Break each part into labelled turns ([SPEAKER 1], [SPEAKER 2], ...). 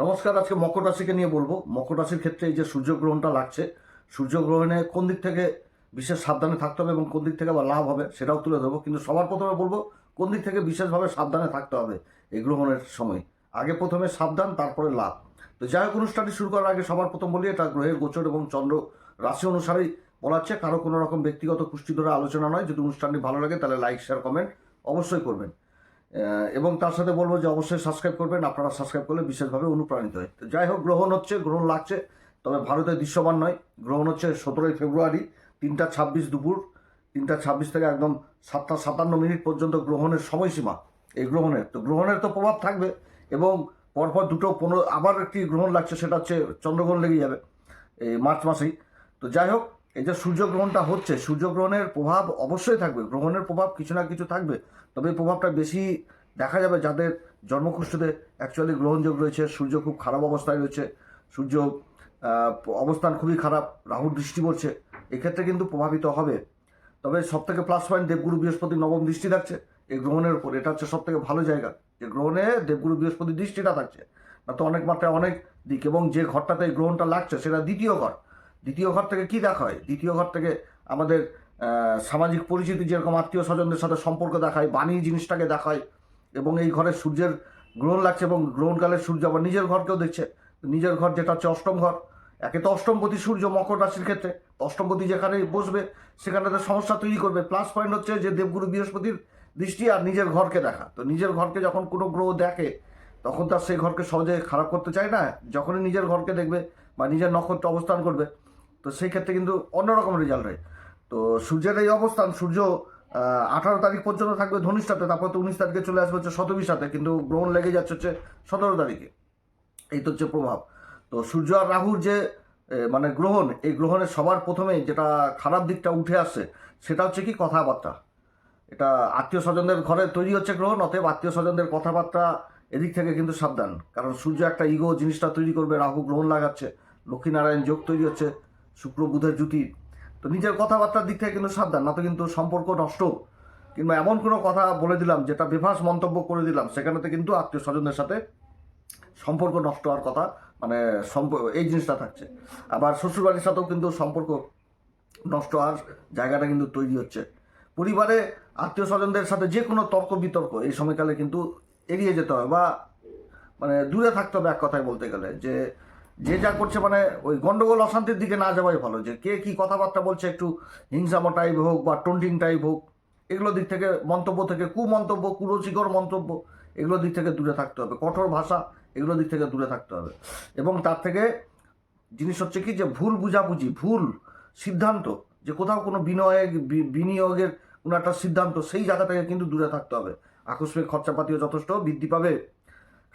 [SPEAKER 1] নমস্কার। আজকে মকর রাশিকে নিয়ে বলবো। মকর রাশির ক্ষেত্রে এই যে সূর্যগ্রহণটা লাগছে, সূর্যগ্রহণে কোন দিক থেকে বিশেষ সাবধানে থাকতে হবে এবং কোন দিক থেকে আবার লাভ হবে সেটাও তুলে ধরবো। কিন্তু সবার প্রথমে বলবো কোন দিক থেকে বিশেষভাবে সাবধানে থাকতে হবে এই গ্রহণের সময়। আগে প্রথমে সাবধান, তারপরে লাভ। তো যাই হোক, অনুষ্ঠানটি শুরু করার আগে সবার প্রথম বলি এটা গ্রহের গোচর এবং চন্দ্র রাশি অনুসারেই বলা হচ্ছে। কারো কোনো রকম ব্যক্তিগত কুষ্টি ধরে আলোচনা নয়। যদি অনুষ্ঠানটি ভালো লাগে তাহলে লাইক, শেয়ার, কমেন্ট অবশ্যই করবেন। এবং তার সাথে বলবো যে অবশ্যই সাবস্ক্রাইব করবেন। আপনারা সাবস্ক্রাইব করলে বিশেষভাবে অনুপ্রাণিত হয়। তো যাই হোক, গ্রহণ হচ্ছে, গ্রহণ লাগছে, তবে ভারতে দৃশ্যমান নয়। গ্রহণ হচ্ছে 17ই ফেব্রুয়ারি 3টা 26 দুপুর 3টা 26 থেকে একদম 7টা 57 পর্যন্ত গ্রহণের সময়সীমা। এই গ্রহণের তো প্রভাব থাকবে এবং পরপর 2:15 আবার একটি গ্রহণ লাগছে, সেটা হচ্ছে চন্দ্রগ্রহণ লেগে যাবে এই মার্চ মাসেই। তো যাই হোক, এই যে সূর্যগ্রহণটা হচ্ছে, সূর্যগ্রহণের প্রভাব অবশ্যই থাকবে। গ্রহণের প্রভাব কিছু না কিছু থাকবে, তবে এই প্রভাবটা বেশি দেখা যাবে যাদের জন্মকুষ্ঠীতে অ্যাকচুয়ালি গ্রহণযোগ রয়েছে। সূর্য খুব খারাপ অবস্থায় রয়েছে, সূর্য অবস্থান খুবই খারাপ, রাহুর দৃষ্টি পড়ছে, এক্ষেত্রে কিন্তু প্রভাবিত হবে। তবে সব থেকে প্লাস পয়েন্ট, দেবগুরু বৃহস্পতি নবম দৃষ্টি থাকছে এই গ্রহণের উপর। এটা হচ্ছে সব থেকে ভালো জায়গা যে গ্রহণে দেবগুরু বৃহস্পতি দৃষ্টিটা থাকছে, না তো অনেক মাত্রায় অনেক দিক। এবং যে ঘরটাতে এই গ্রহণটা লাগছে সেটা দ্বিতীয় ঘর। দ্বিতীয় ঘর থেকে কি দেখা হয়? দ্বিতীয় ঘর থেকে আমাদের সামাজিক পরিচিতি, যেরকম আত্মীয় স্বজনদের সাথে সম্পর্ক দেখায়, বাণী জিনিসটাকে দেখায়। এবং এই ঘরে সূর্যের গ্রহণ লাগছে এবং গ্রহণকালে সূর্য আবার নিজের ঘরকেও দেখছে। নিজের ঘর যেটা হচ্ছে অষ্টম ঘর। একে তো অষ্টমপতি সূর্য মকর রাশির ক্ষেত্রে, অষ্টমপতি যেখানে বসবে সেখানে সমস্যা তৈরি করবে। প্লাস পয়েন্ট হচ্ছে যে দেবগুরু বৃহস্পতির দৃষ্টি আর নিজের ঘরকে দেখা। তো নিজের ঘরকে যখন কোনো গ্রহ দেখে তখন তার সেই ঘরকে সহজে খারাপ করতে চায় না। যখনই নিজের ঘরকে দেখবে বা নিজের নক্ষত্র অবস্থান করবে, তো সেই ক্ষেত্রে কিন্তু অন্যরকম রেজাল্ট হয়। তো সূর্যের এই অবস্থান, সূর্য 18 তারিখ পর্যন্ত থাকবে ধনিষ্ঠাতে, তারপর তো 19 তারিখে চলে আসবে হচ্ছে শতবিশাতে, কিন্তু গ্রহণ লেগে যাচ্ছে হচ্ছে 17 তারিখে। এই তো হচ্ছে প্রভাব। তো সূর্য আর রাহুর যে মানে গ্রহণ, এই গ্রহণের সবার প্রথমে যেটা খারাপ দিকটা উঠে আসছে সেটা হচ্ছে কি কথাবার্তা। এটা আত্মীয় স্বজনদের ঘরে তৈরি হচ্ছে গ্রহণ, অতএব আত্মীয় স্বজনদের কথাবার্তা এদিক থেকে কিন্তু সাবধান। কারণ সূর্য একটা ইগো জিনিসটা তৈরি করবে, রাহু গ্রহণ লাগাচ্ছে, লক্ষ্মীনারায়ণ যোগ তৈরি হচ্ছে, শুক্র বুধের জুতি। তো নিজের কথাবার্তার দিক থেকে কিন্তু সাবধান, না তো কিন্তু সম্পর্ক নষ্ট। কিংবা এমন কোনো কথা বলে দিলাম যেটা বেফাস মন্তব্য করে দিলাম, সেখানেতে কিন্তু আত্মীয় স্বজনদের সাথে সম্পর্ক নষ্ট হওয়ার কথা, মানে এই জিনিসটা থাকছে। আবার শ্বশুরবাড়ির সাথেও কিন্তু সম্পর্ক নষ্ট হওয়ার জায়গাটা কিন্তু তৈরি হচ্ছে। পরিবারে আত্মীয় স্বজনদের সাথে যে কোনো তর্ক বিতর্ক এই সময়কালে কিন্তু এড়িয়ে যেতে হবে, বা মানে দূরে থাকতে হবে। এক কথায় বলতে গেলে যে যে যা করছে, মানে ওই গন্ডগোল অশান্তির দিকে না যাওয়াই ভালো। যে কে কি কথাবার্তা বলছে, একটু হিংসামো টাইপ হোক বা টন্টিং টাইপ হোক, এগুলো দিক থেকে, মন্তব্য থেকে, কুমন্তব্য, কুরুচিকর মন্তব্য, এগুলো দিক থেকে দূরে থাকতে হবে। কঠোর ভাষা, এগুলো দিক থেকে দূরে থাকতে হবে। এবং তার থেকে জিনিস হচ্ছে কি, যে ভুল বুঝাবুঝি, ভুল সিদ্ধান্ত, যে কোথাও কোনো বিনিয়োগের কোনো একটা সিদ্ধান্ত, সেই জায়গা থেকে কিন্তু দূরে থাকতে হবে। আকস্মিক খরচাপাতিও যথেষ্ট বৃদ্ধি পাবে।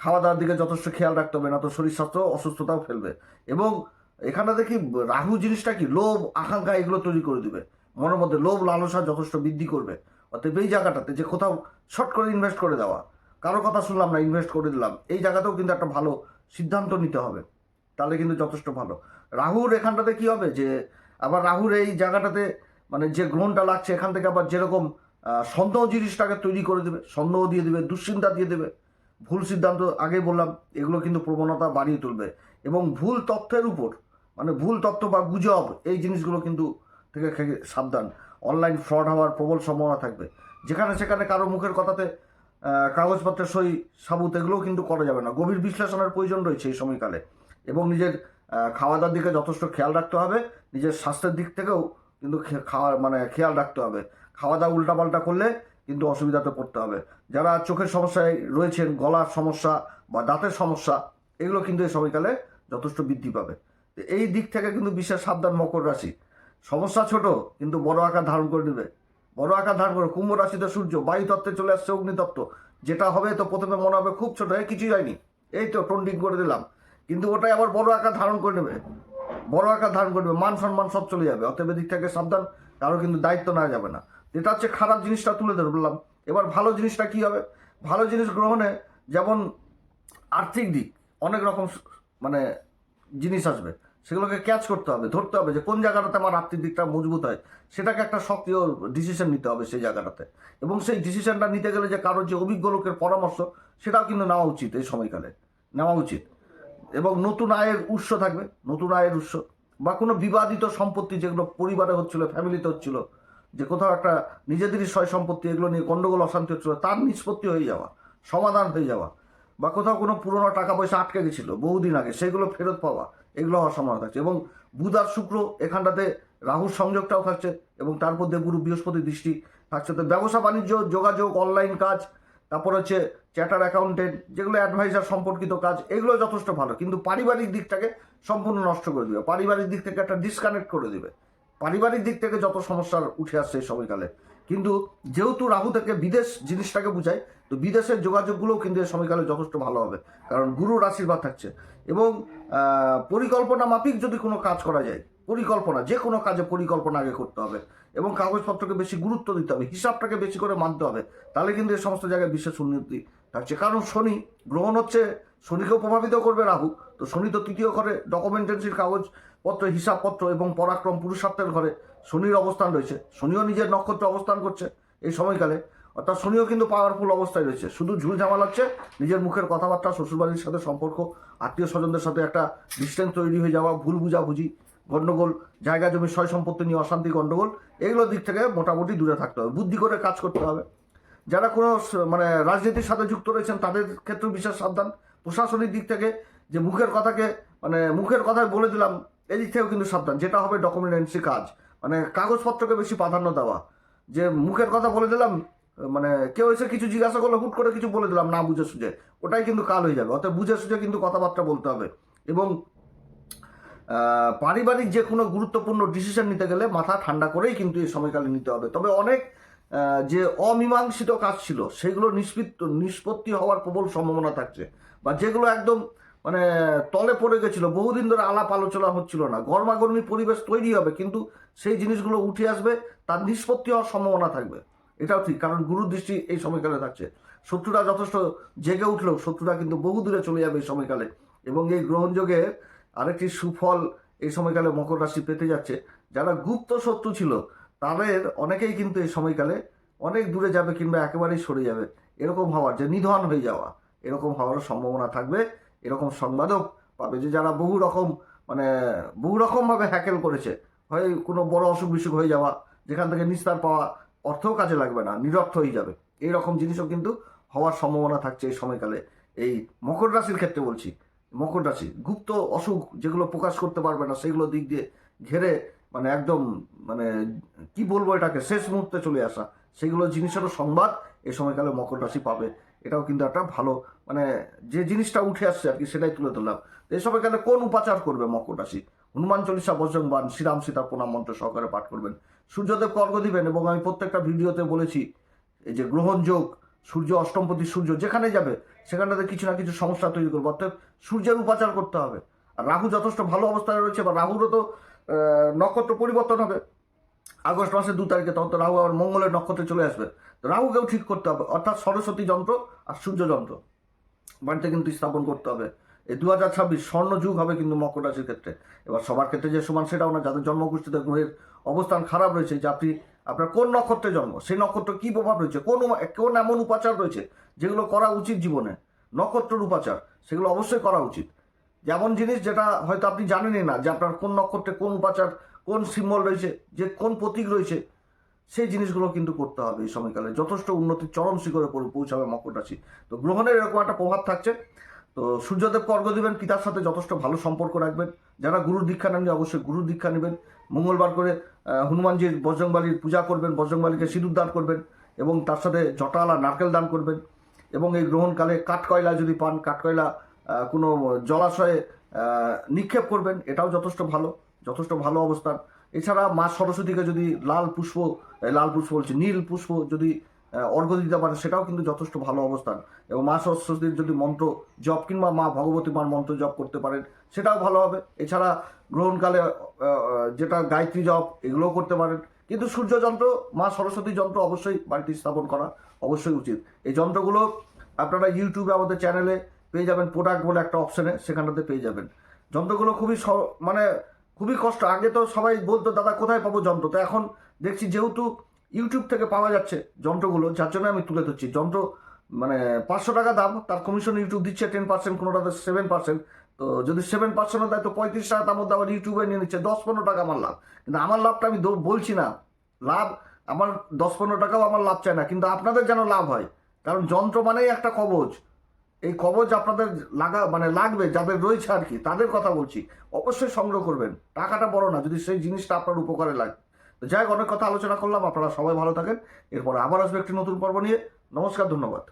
[SPEAKER 1] খাওয়া দাওয়ার দিকে যথেষ্ট খেয়াল রাখতে হবে, না তো শরীর স্বাস্থ্য অসুস্থতাও ফেলবে। এবং এখানে দেখি রাহু জিনিসটা কি, লোভ আকাঙ্ক্ষা এগুলো তৈরি করে দিবে। মনের মধ্যে লোভ লালসা যথেষ্ট বৃদ্ধি করবে। অতএব এই জায়গাটাতে যে কোথাও শর্ট করে ইনভেস্ট করে দেওয়া, কারো কথা শুনলাম না, ইনভেস্ট করে দিলাম, এই জায়গাতেও কিন্তু একটা ভালো সিদ্ধান্ত নিতে হবে, তাহলে কিন্তু যথেষ্ট ভালো। রাহুর এখানটাতে কি হবে, যে আবার রাহুর এই জায়গাটাতে মানে যে গ্রহণটা লাগছে, এখান থেকে আবার যেরকম সন্দেহ জিনিসটাকে তৈরি করে দেবে, সন্দেহ দিয়ে দেবে, দুশ্চিন্তা দিয়ে দেবে। ভুল সিদ্ধান্ত, আগে বললাম, এগুলো কিন্তু প্রবণতা বাড়িয়ে তুলবে। এবং ভুল তথ্যের উপর, মানে ভুল তথ্য বা গুজব, এই জিনিসগুলো কিন্তু থেকে সাবধান। অনলাইন ফ্রড হওয়ার প্রবল সম্ভাবনা থাকবে। যেখানে সেখানে কারো মুখের কথাতে কাগজপত্রের সই সাবুত এগুলোও কিন্তু করা যাবে না। গভীর বিশ্লেষণের প্রয়োজন রয়েছে এই সময়কালে। এবং নিজের খাওয়া দাওয়ার দিকে যথেষ্ট খেয়াল রাখতে হবে। নিজের স্বাস্থ্যের দিক থেকেও কিন্তু খেয়াল রাখতে হবে। খাওয়া দাওয়া উল্টাপাল্টা করলে কিন্তু অসুবিধাতে পড়তে হবে। যারা চোখের সমস্যায় রয়েছেন, গলার সমস্যা বা দাঁতের সমস্যা, এগুলো কিন্তু এই সময়কালে যথেষ্ট বৃদ্ধি পাবে। এই দিক থেকে কিন্তু বিশেষ সাবধান মকর রাশি। সমস্যা ছোট, কিন্তু বড় আকার ধারণ করে নেবে। বড় আকার ধারণ করে, কুম্ভ রাশিতে সূর্য, বায়ু তত্ত্বে চলে আসছে অগ্নিতত্ত্ব। যেটা হবে তো প্রথমে মনে হবে খুব ছোট, কিছুই হয়নি, এই তো টন্ডিং করে দিলাম, কিন্তু ওটাই আবার বড় আকার ধারণ করে নেবে। বড় আকার ধারণ করবে, মান সম্মান সব চলে যাবে। অতএব দিক থেকে সাবধান, কারো কিন্তু দায়িত্ব নেওয়া যাবে না। যেটা হচ্ছে খারাপ জিনিসটা তুলে ধরলাম। এবার ভালো জিনিসটা কি হবে? ভালো জিনিস গ্রহণে যেমন আর্থিক দিক, অনেক রকম মানে জিনিস আসবে, সেগুলোকে ক্যাচ করতে হবে, ধরতে হবে যে কোন জায়গাটাতে আমার আর্থিক দিকটা মজবুত হয়, সেটাকে একটা সক্রিয় ডিসিশন নিতে হবে সেই জায়গাটাতে। এবং সেই ডিসিশনটা নিতে গেলে যে কারোর যে অভিজ্ঞ লোকের পরামর্শ, সেটাও কিন্তু নেওয়া উচিত। এই সময়কালে নেওয়া উচিত। এবং নতুন আয়ের উৎস থাকবে, নতুন আয়ের উৎস, বা কোনো বিবাদিত সম্পত্তি যেগুলো পরিবারে হচ্ছিল, ফ্যামিলিতে হচ্ছিল, যে কোথাও একটা নিজেদেরই সয় সম্পত্তি, এগুলো নিয়ে গণ্ডগোল অশান্তি হচ্ছিল, তার নিষ্পত্তি হয়ে যাওয়া, সমাধান হয়ে যাওয়া, বা কোথাও কোনো পুরোনো টাকা পয়সা আটকে গেছিল বহুদিন আগে, সেগুলো ফেরত পাওয়া, এগুলো হওয়ার সম্ভাবনা থাকছে। এবং বুধ আর শুক্র এখানটাতে রাহুর সংযোগটাও থাকছে, এবং তারপর দেবগুরু বৃহস্পতি দৃষ্টি থাকছে। তো ব্যবসা বাণিজ্য, যোগাযোগ, অনলাইন কাজ, তারপর হচ্ছে চ্যাটার অ্যাকাউন্টেন্ট, যেগুলো অ্যাডভাইজার সম্পর্কিত কাজ, এগুলো যথেষ্ট ভালো। কিন্তু পারিবারিক দিকটাকে সম্পূর্ণ নষ্ট করে দিবে, পারিবারিক দিক থেকে একটা ডিসকানেক্ট করে দিবে। পারিবারিক দিক থেকে যত সমস্যার উঠে আসছে এই সময়কালে, কিন্তু যেহেতু রাহু থেকে বিদেশ জিনিসটাকে বুঝায়, তো বিদেশের যোগাযোগগুলোও কিন্তু এই সময়কালে যথেষ্ট ভালো হবে, কারণ গুরুর আশীর্বাদ থাকছে। এবং পরিকল্পনা মাফিক যদি কোনো কাজ করা যায়, পরিকল্পনা, যে কোনো কাজে পরিকল্পনা আগে করতে হবে, এবং কাগজপত্রকে বেশি গুরুত্ব দিতে হবে, হিসাবটাকে বেশি করে মানতে হবে, তাহলে কিন্তু এই সমস্ত জায়গায় বিশেষ উন্নতি থাকছে। কারণ শনি গ্রহণ হচ্ছে, শনিকেও প্রভাবিত করবে রাহু, তো শনি তো তৃতীয় ঘরে ডকুমেন্টেন্সির কাগজপত্র, হিসাবপত্র এবং পরাক্রম পুরুষার্থের ঘরে শনির অবস্থান রয়েছে। শনিও নিজের নক্ষত্রে অবস্থান করছে এই সময়কালে, অর্থাৎ শনিও কিন্তু পাওয়ারফুল অবস্থায় রয়েছে। শুধু ঝুল ঝামেলা হচ্ছে নিজের মুখের কথাবার্তা, শ্বশুরবাড়ির সাথে সম্পর্ক, আত্মীয় স্বজনদের সাথে একটা ডিস্টেন্স তৈরি হয়ে যাওয়া, ভুল বুঝাবুঝি, গণ্ডগোল, জায়গা জমি সয় সম্পত্তি নিয়ে অশান্তি, গণ্ডগোল, এগুলোর দিক থেকে মোটামুটি দূরে থাকতে হবে, বুদ্ধি করে কাজ করতে হবে। যারা কোনো মানে রাজনীতির সাথে যুক্ত রয়েছেন তাদের ক্ষেত্রেও বিশেষ সাবধান। প্রশাসনিক দিক থেকে যে মুখের কথাকে মানে মুখের কথায় বলে দিলাম, এদিক থেকেও কিন্তু সাবধান। যেটা হবে ডকুমেন্টেন্সি কাজ, মানে কাগজপত্রকে বেশি প্রাধান্য দেওয়া। যে মুখের কথা বলে দিলাম, মানে কেউ এসে কিছু জিজ্ঞাসা করলে হুট করে কিছু বলে দিলাম না বুঝে সুঝে, ওটাই কিন্তু কাল হয়ে যাবে। অর্থাৎ বুঝে সুঝে কিন্তু কথাবার্তা বলতে হবে। এবং পারিবারিক যে কোনো গুরুত্বপূর্ণ ডিসিশন নিতে গেলে মাথা ঠান্ডা করেই কিন্তু এই সময়কালে নিতে হবে। তবে অনেক যে অমীমাংসিত কাজ ছিল সেগুলো নিষ্পত্তি হওয়ার প্রবল সম্ভাবনা থাকছে, বা যেগুলো একদম মানে তলে পড়ে গেছিল, বহুদিন ধরে আলাপ আলোচনা হচ্ছিল না, গরমাগর্মি পরিবেশ তৈরি হবে, কিন্তু সেই জিনিসগুলো উঠে আসবে, তার নিষ্পত্তি হওয়ার সম্ভাবনা থাকবে। এটাও ঠিক, কারণ গুরুর দৃষ্টি এই সময়কালে থাকছে। শত্রুরা যথেষ্ট জেগে উঠলেও শত্রুরা কিন্তু বহু দূরে চলে যাবে এই সময়কালে। এবং এই গ্রহণযোগের আরেকটি সুফল এই সময়কালে মকর রাশি পেতে যাচ্ছে। যারা গুপ্ত শত্রু ছিল তাদের অনেকেই কিন্তু এই সময়কালে অনেক দূরে যাবে, কিংবা একেবারেই সরে যাবে। এরকম হওয়ার, যে নিধন হয়ে যাওয়া, এরকম হওয়ারও সম্ভাবনা থাকবে। এরকম সংবাদও পাবে যে যারা বহু রকমভাবে হ্যাকেল করেছে, হয় কোনো বড় অসুখ বিসুখ হয়ে যাওয়া, যেখান থেকে নিস্তার পাওয়া অর্থও কাজে লাগবে না, নিরর্থ হয়ে যাবে, এই রকম জিনিসও কিন্তু হওয়ার সম্ভাবনা থাকছে এই সময়কালে। এই মকর রাশির ক্ষেত্রে বলছি, মকর রাশি গুপ্ত অসুখ যেগুলো প্রকাশ করতে পারবে না, সেগুলো দিক দিয়ে ঘেরে মানে একদম মানে কি বলবো, এটাকে শেষ মুহূর্তে চলে আসা, সেগুলো জিনিসেরও সংবাদ এই সময়কালে মকর রাশি পাবে। এটাও কিন্তু একটা ভালো, মানে যে জিনিসটা উঠে আসছে আর কি, সেটাই তুলে ধরলাম। এই সময়কালে কোন উপাচার করবে মকর রাশি? হনুমান চল্লিশা, বজরং বাণ, শ্রীরাম সীতা প্রণাম মন্ত্র সহকারে পাঠ করবেন। সূর্যদেবকে অর্ঘ্য দিবেন। এবং আমি প্রত্যেকটা ভিডিওতে বলেছি, এই যে গ্রহণ যোগ, সূর্য অষ্টমপতি সূর্য যেখানে যাবে সেখানটাতে কিছু না কিছু সমস্যা তৈরি করবে, অর্থাৎ সূর্যের উপাচার করতে হবে। আর রাহু যথেষ্ট ভালো অবস্থায় রয়েছে, বা রাহুরও তো নক্ষত্র পরিবর্তন হবে আগস্ট মাসের 2 তারিখে, তখন তো রাহু আবার মঙ্গলের নক্ষত্রে চলে আসবে। তো রাহুকেও ঠিক করতে হবে, অর্থাৎ সরস্বতী যন্ত্র আর সূর্য যন্ত্র বাড়িতে কিন্তু স্থাপন করতে হবে। এই 2026 স্বর্ণ যুগ হবে কিন্তু মকর রাশির ক্ষেত্রে। এবার সবার ক্ষেত্রে যে সমান সেটাও না, যাদের জন্মকুষ্ঠিতে গ্রহের অবস্থান খারাপ রয়েছে, যে আপনার কোন নক্ষত্রে জন্ম, সেই নক্ষত্র কি প্রভাব রয়েছে, কোন এমন উপাচার রয়েছে যেগুলো করা উচিত জীবনে, নক্ষত্রের উপাচার, সেগুলো অবশ্যই করা উচিত। যেমন জিনিস যেটা হয়তো আপনি জানেনই না, যে আপনার কোন নক্ষত্রে কোন উপাচার, কোন সিম্বল রয়েছে, যে কোন প্রতীক রয়েছে, সেই জিনিসগুলো কিন্তু করতে হবে। এই সময়কালে যথেষ্ট উন্নতির চরম শিখরে পৌঁছাবে মকর রাশি। তো গ্রহণের এরকম একটা প্রভাব থাকছে। তো সূর্যদেবকে অর্ঘ্য দিবেন, পিতার সাথে যথেষ্ট ভালো সম্পর্ক রাখবেন। যারা গুরুর দীক্ষা নেননি অবশ্যই গুরুর দীক্ষা নেবেন। মঙ্গলবার করে হনুমানজির বজরংবলীর পূজা করবেন, বজরংবলীকে সিঁদুর দান করবেন, এবং তার সাথে জটালা নারকেল দান করবেন। এবং এই গ্রহণকালে কাঠকয়লা যদি পান, কাঠকয়লা কোনো জলাশয়ে নিক্ষেপ করবেন, এটাও যথেষ্ট ভালো অবস্থান। এছাড়া মা সরস্বতীকে যদি নীল পুষ্প যদি অর্ঘ্য দিতে পারে, সেটাও কিন্তু যথেষ্ট ভালো অবস্থান। এবং মা সরস্বতীর যদি মন্ত্র জপ, কিংবা মা ভগবতী মার মন্ত্র জপ করতে পারেন, সেটাও ভালো হবে। এছাড়া গ্রহণকালে যেটা গায়ত্রী জপ, এগুলোও করতে পারেন। কিন্তু সূর্য যন্ত্র, মা সরস্বতী যন্ত্র অবশ্যই বাড়িতে স্থাপন করা অবশ্যই উচিত। এই যন্ত্রগুলো আপনারা ইউটিউবে আমাদের চ্যানেলে পেয়ে যাবেন, প্রোডাক্ট বলে একটা অপশনে, সেখানটাতে পেয়ে যাবেন। যন্ত্রগুলো খুবই কষ্ট। আগে তো সবাই বলতো দাদা কোথায় পাবো যন্ত্র, তো এখন দেখছি যেহেতু ইউটিউব থেকে পাওয়া যাচ্ছে যন্ত্রগুলো, যার জন্য আমি তুলে ধরছি। যন্ত্র মানে 500 টাকা দাম, তার কমিশন ইউটিউব দিচ্ছে 10%, কোনোটাতে 7%। তো যদি 7% দেয় তো 35 টাকা, তার মধ্যে আবার ইউটিউবে নিয়ে নিচ্ছে 10-15 টাকা আমার লাভ। কিন্তু আমার লাভটা আমি বলছি না, লাভ আমার 10-15 টাকাও আমার লাভ চাই না, কিন্তু আপনাদের যেন লাভ হয়। কারণ যন্ত্র মানেই একটা কবচ, এই কবচ আপনাদের লাগবে, যাদের রয়েছে আর কি, তাদের কথা বলছি। অবশ্যই সংগ্রহ করবেন, টাকাটা বড় না যদি সেই জিনিসটা আপনার উপকারে লাগে। তো যাই হোক, অনেক কথা আলোচনা করলাম, আপনারা সবাই ভালো থাকেন। এরপরে আবার আসবে একটি নতুন পর্ব নিয়ে। নমস্কার, ধন্যবাদ।